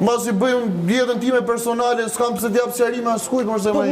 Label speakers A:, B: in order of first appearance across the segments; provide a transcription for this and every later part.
A: mbasi bëjmë jetën time personale, s'kam pse t'jap sqarime askujt, mos e më.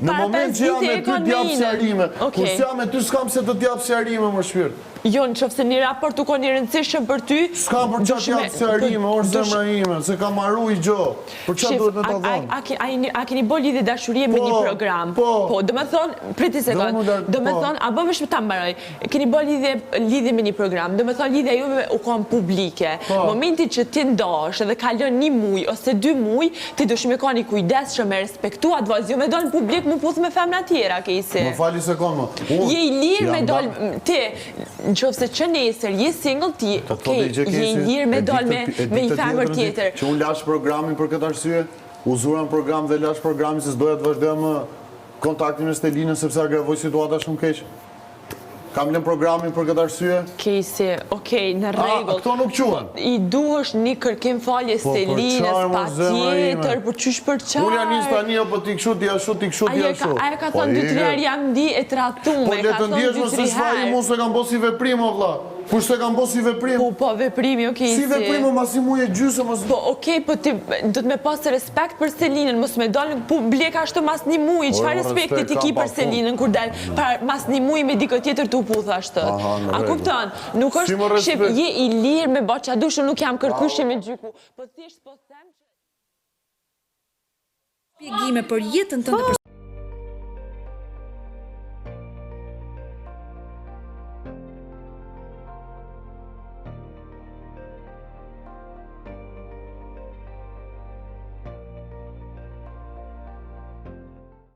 A: Në moment që jam me ty t'jap sqarime, kur s'jam me ty s'kam se të t'jap sqarime, më shpirt.
B: Jo, në qofse një raport u konë i rëndësishëm për ty...
A: S'kam për që t'jap sqarime, orë zemra ime, se kam marru i gjo. Për që duhet me të thonë?
B: A keni bo lidhje dashurie me një program? Po, do me thonë, priti sekund, do me thonë, a bo me shpëta mbaroj, keni bo lidhje me një program, do me thonë lidhja juve u konë publike. Momenti që ti ndosh edhe kalon një muj ose 2 muj, ti dush me ka një kujdes që me respektu atë vazhjo me do në publik mu puth me femna tjera, kejsi.
A: Më fali sekund, më.
B: Je i lirë me dollë, ti, në qofë se që nesër, je single ti, je i lirë me dollë me i femër tjetër.
A: Që unë lash programin për këtë arsye, uzuram program dhe lash programin se s'doja të vazhdojmë kontaktin me Stelinën sepse agravoj situata shumë keq. Kam lënë programin për këtë arsye.
B: Kejsi, okej, në regull.
A: Këto nuk quen.
B: I duhesh një kërkim falje Stelinës, pa tjetër, për qysh për qarë.
A: Unë janë njës tani, po t'i kshu, t'i ashu, t'i kshu, t'i ashu.
B: Aja ka thonë 2-3 herë jam di e tratume.
A: Po le të ndjesh më se shfaj mu se kam bo si veprim, o vla. Kur se kam bo si veprim.
B: Po veprimi, okej.
A: Si veprim, ma si mu e gjysë.
B: Po okej, po ti do të me pasë respekt për Stelinën, mos me dalë në publik ashtë mas një muj, qëfar respekti ti ki për Stelinën, kur dalë mas një muj me diko tjetër t'u puth ashtë. A kupton, nuk është shqip, je i lirë me ba që a dushë, nuk jam kërkushe me gjyku. Po thjesht po them që...
C: Shpjegime për jetën tënde